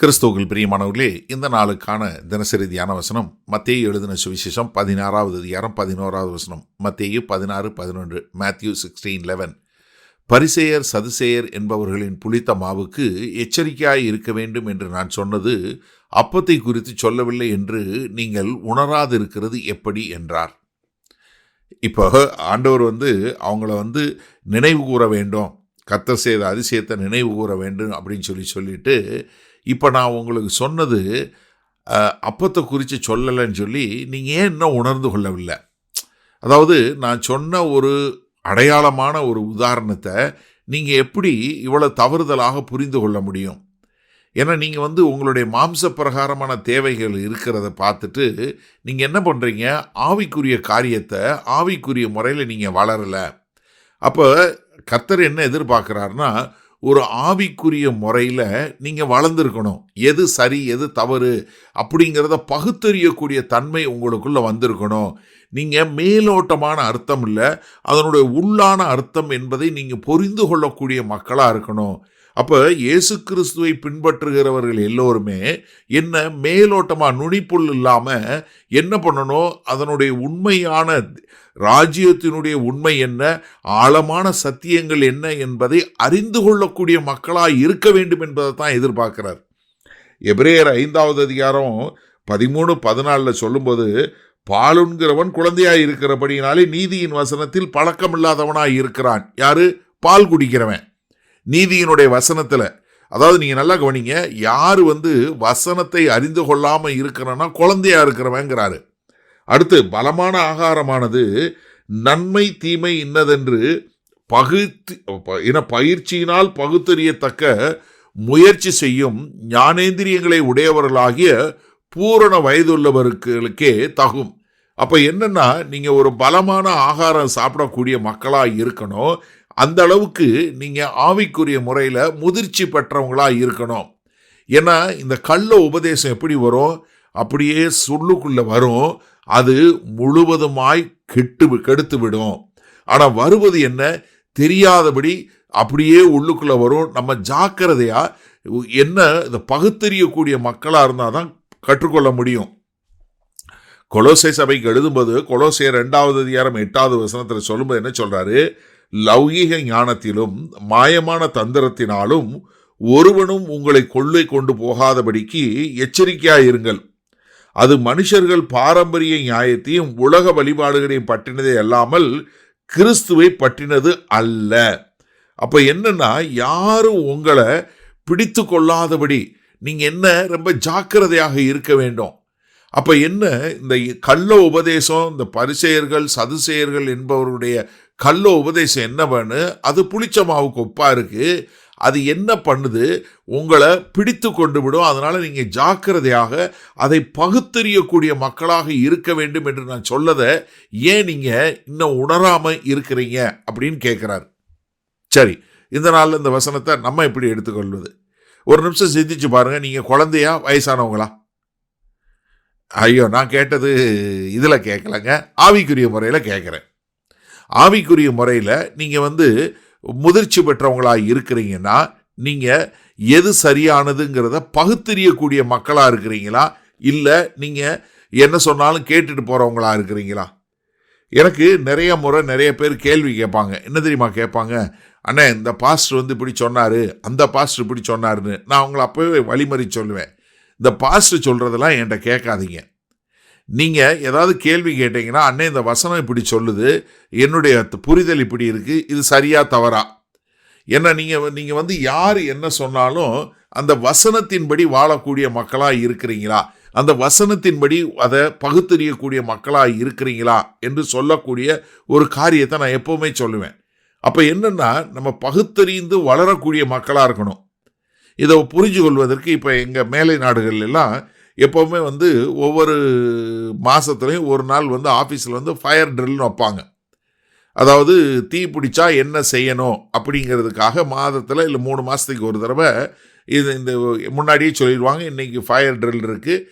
கிறிஸ்துவுக்குள் பிரியமானவர்களே, இந்த நாளுக்கான தினசரி தியான வசனம் மத்தேயு எழுதின சுவிசேஷம் 16வது அதிகாரம் 11வது வசனம். மத்தேயு 16:11. மேத்யூ 16:11. பரிசேயர் சதுசேயர் என்பவர்களின் புளித்த மாவுக்கு எச்சரிக்கையாய் இருக்க வேண்டும் என்று நான் சொன்னது அப்பத்தை குறித்து சொல்லவில்லை என்று நீங்கள் உணராதிருக்கிறது எப்படி என்றார். இப்போ ஆண்டவர் அவங்கள நினைவு கூற வேண்டும், கர்த்தர் செய்த அதிசயத்தை நினைவு கூற வேண்டும் அப்படின்னு சொல்லிட்டு இப்போ நான் உங்களுக்கு சொன்னது அப்பத்தை குறித்து சொல்லலைன்னு சொல்லி நீங்கள் ஏன் இன்னும் உணர்ந்து கொள்ளவில்லை? அதாவது நான் சொன்ன ஒரு அடையாளமான ஒரு உதாரணத்தை நீங்கள் எப்படி இவ்வளோ தவறுதலாக புரிந்து கொள்ள முடியும்? ஏன்னா நீங்கள் உங்களுடைய மாம்ச பிரகாரமான தேவைகள் இருக்கிறத பார்த்துட்டு நீங்கள் என்ன பண்ணுறீங்க, ஆவிக்குரிய காரியத்தை ஆவிக்குரிய முறையில் நீங்கள் வளரலை. அப்போ கர்த்தர் என்ன எதிர்பார்க்குறாருன்னா, ஒரு ஆவிக்குரிய முறையில் நீங்கள் வளர்ந்துருக்கணும். எது சரி எது தவறு அப்படிங்கிறத பகுத்தறியக்கூடிய தன்மை உங்களுக்குள்ளே வந்திருக்கணும். நீங்கள் மேலோட்டமான அர்த்தம் இல்லை, அதனுடைய உள்ளான அர்த்தம் என்பதை நீங்கள் புரிந்து கொள்ளக்கூடிய மக்களாக இருக்கணும். அப்போ இயேசு கிறிஸ்துவை பின்பற்றுகிறவர்கள் எல்லோருமே என்ன மேலோட்டமாக நுனிப்புள் இல்லாமல் என்ன பண்ணணும், அதனுடைய உண்மையான ராஜ்யத்தினுடைய உண்மை என்ன, ஆழமான சத்தியங்கள் என்ன என்பதை அறிந்து கொள்ளக்கூடிய மக்களாக இருக்க வேண்டும் என்பதை தான் எதிர்பார்க்கிறார். எபிரேயர் 5வது அதிகாரம் 13-14 சொல்லும்போது, பாலுண்கிறவன் குழந்தையாய் இருக்கிறபடினாலே நீதியின் வசனத்தில் பழக்கமில்லாதவனாய் இருக்கிறான். யாரு? பால் குடிக்கிறவன். நீதியினுடைய வசனத்தில், அதாவது நீங்கள் நல்லா கவனிங்க, யார் வசனத்தை அறிந்து கொள்ளாமல் இருக்கிறன்னா குழந்தையா இருக்கிறவங்கிறாரு. அடுத்து, பலமான ஆகாரமானது நன்மை தீமை இன்னதென்று பயிற்சியினால் பகுத்தறியத்தக்க முயற்சி செய்யும் ஞானேந்திரியங்களை உடையவர்களாகிய பூரண வயதுள்ளவர்களுக்கே தகும். அப்போ என்னன்னா, நீங்கள் ஒரு பலமான ஆகாரம் சாப்பிடக்கூடிய மக்களாக இருக்கணும். அந்த அளவுக்கு நீங்கள் ஆவிக்குரிய முறையில் முதிர்ச்சி பெற்றவங்களாக இருக்கணும். ஏன்னா இந்த கள்ள உபதேசம் எப்படி வரும், அப்படியே சொல்லுக்குள்ளே வரும், அது முழுவதுமாய் கெடுத்து விடும். ஆனால் வருவது என்ன தெரியாதபடி அப்படியே உள்ளுக்குள்ளே வரும். நம்ம ஜாக்கிரதையாக என்ன இந்த பகுத்தறியக்கூடிய மக்களாக இருந்தால் தான் கற்றுக்கொள்ள முடியும். கொலோசை சபைக்கு எழுதும்போது கொலோசையர் 2வது அதிகாரம் 8வது வசனத்தில் சொல்லும்போது என்ன சொல்கிறாரு, லௌகீக ஞானத்திலும் மாயமான தந்திரத்தினாலும் ஒருவனும் உங்களை கொள்ளை கொண்டு போகாதபடிக்கு எச்சரிக்கையாயிருங்கள். அது மனுஷர்கள் பாரம்பரிய நியாயத்தையும் உலக வழிபாடுகளையும் பற்றினதே அல்லாமல் கிறிஸ்துவை பற்றினது அல்ல. அப்போ என்னன்னா, யாரும் உங்களை பிடித்து கொள்ளாதபடி நீங்கள் என்ன ரொம்ப ஜாக்கிரதையாக இருக்க வேண்டும். அப்போ என்ன, இந்த கள்ள உபதேசம், இந்த பரிசேயர்கள் சதுசேயர்கள் என்பவருடைய கள்ள உபதேசம் என்ன பண்ணு, அது புளிச்ச மாவுக்கு ஒப்பாக இருக்குது. அது என்ன பண்ணுது, உங்களை பிடித்து கொண்டு விடும். அதனால் நீங்கள் ஜாக்கிரதையாக அதை பகுத்தறியக்கூடிய மக்களாக இருக்க வேண்டும் என்று நான் சொல்லதை ஏன் நீங்கள் இன்னும் உணராமல் இருக்கிறீங்க அப்படின்னு கேட்குறாரு. சரி, இந்த நாளில் இந்த வசனத்தை நம்ம எப்படி எடுத்துக்கொள்வது? ஒரு நிமிஷம் சிந்திச்சு பாருங்கள். நீங்கள் குழந்தையா வயசானவங்களா? ஐயோ, நான் கேட்டது இதில் கேட்கலங்க, ஆவிக்குரிய முறையில் கேட்குறேன். ஆவிக்குரிய முறையில் நீங்கள் முதிர்ச்சி பெற்றவங்களாக இருக்கிறீங்கன்னா, நீங்கள் எது சரியானதுங்கிறத பகுத்தறியக்கூடிய மக்களாக இருக்கிறீங்களா, இல்லை நீங்கள் என்ன சொன்னாலும் கேட்டுட்டு போகிறவங்களா இருக்கிறீங்களா? எனக்கு நிறைய முறை நிறைய பேர் கேள்வி கேட்பாங்க. என்ன தெரியுமா கேட்பாங்க, அண்ணே இந்த பாஸ்டர் இப்படி சொன்னார், அந்த பாஸ்டர் இப்படி சொன்னாருன்னு. நான் அவங்கள அப்போவே வழிமறி சொல்லுவேன், இந்த பாஸ்டர் சொல்கிறதெல்லாம் என்கிட்ட கேட்காதீங்க. நீங்கள் ஏதாவது கேள்வி கேட்டீங்கன்னா, அண்ணே இந்த வசனம் இப்படி சொல்லுது, என்னுடைய புரிதல் இப்படி இருக்குது, இது சரியா தவறா? ஏன்னா நீங்கள் யார் என்ன சொன்னாலும் அந்த வசனத்தின்படி வாழக்கூடிய மக்களாக இருக்கிறீங்களா, அந்த வசனத்தின்படி அதை பகுத்தறியக்கூடிய மக்களாக இருக்கிறீங்களா என்று சொல்லக்கூடிய ஒரு காரியத்தை நான் எப்போவுமே சொல்லுவேன். அப்போ என்னென்னா, நம்ம பகுத்தறிந்து வளரக்கூடிய மக்களாக இருக்கணும். இதை புரிஞ்சு கொள்வதற்கு இப்போ எங்கள் மேலை நாடுகள் எல்லாம் எப்போவுமே ஒவ்வொரு மாதத்துலேயும் ஒரு நாள் ஆஃபீஸில் ஃபயர் ட்ரில்னு வைப்பாங்க. அதாவது தீ பிடிச்சா என்ன செய்யணும் அப்படிங்கிறதுக்காக மாதத்தில் இல்லை 3 மாதத்துக்கு ஒரு தடவை இந்த முன்னாடியே சொல்லிடுவாங்க, இன்றைக்கி ஃபயர் ட்ரில் இருக்குது,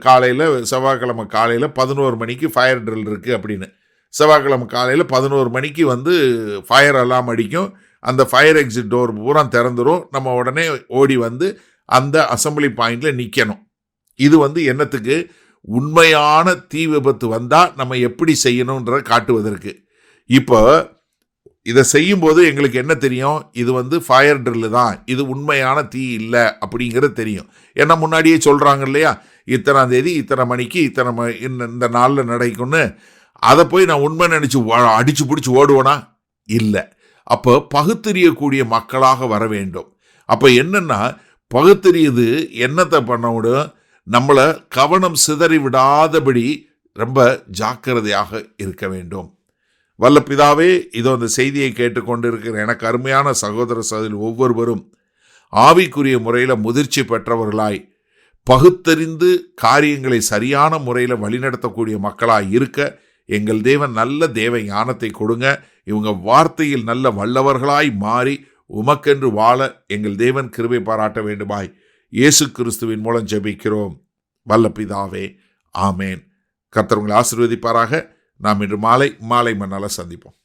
காலையில் செவ்வாய்க்கிழமை காலையில் 11 மணிக்கு ஃபயர் ட்ரில் இருக்குது அப்படின்னு. செவ்வாய்க்கிழமை காலையில் 11 மணிக்கு ஃபயர் அலாம் அடிக்கும். அந்த ஃபயர் எக்ஸிட் டோர் பூரா திறந்துடும். நம்ம உடனே ஓடி அந்த அசம்பிளி பாயிண்ட்ல நிக்கணும். இது என்னத்துக்கு, உண்மையான தீ விபத்து வந்தா நம்ம எப்படி செய்யணும்ன்றத காட்டுவதற்கு. இப்போ இதை செய்யும் போது எங்களுக்கு என்ன தெரியும், இது ஃபயர் ட்ரில் தான், இது உண்மையான தீ இல்லை அப்படிங்கிறது தெரியும். ஏன்னா முன்னாடியே சொல்றாங்க இல்லையா, இத்தனாம் தேதி இத்தனை மணிக்கு இந்த நாளில் நடக்கும்னு. அதை போய் நான் உண்மை நினைச்சு அடிச்சு பிடிச்சி ஓடுவேனா? இல்லை. அப்போ பகுத்தறியக்கூடிய மக்களாக வர வேண்டும். அப்போ என்னன்னா, பகுத்தறியது என்னத்தை பண்ண விடும், நம்மளை கவனம் சிதறி விடாதபடி ரொம்ப ஜாக்கிரதையாக இருக்க வேண்டும். வல்ல பிதாவே, இதோ அந்த செய்தியை கேட்டுக்கொண்டிருக்கிற எனக்கு அருமையான சகோதர சகோதரி ஒவ்வொருவரும் ஆவிக்குரிய முறையில் முதிர்ச்சி பெற்றவர்களாய் பகுத்தறிந்து காரியங்களை சரியான முறையில் வழிநடத்தக்கூடிய மக்களாய் இருக்க எங்கள் தேவன் நல்ல தேவ ஞானத்தை கொடுங்க. இவங்க வார்த்தையில் நல்ல வல்லவர்களாய் மாறி உமக்கென்று வாழ எங்கள் தேவன் கிருபை பாராட்ட வேண்டுமாய் இயேசு கிறிஸ்துவின் மூலம் ஜெபிக்கிறோம் வல்ல பிதாவே, ஆமேன். கர்த்தர் உங்களை ஆசீர்வதிப்பாராக. நாம் இன்று மாலை மண்ணால சந்திப்போம்.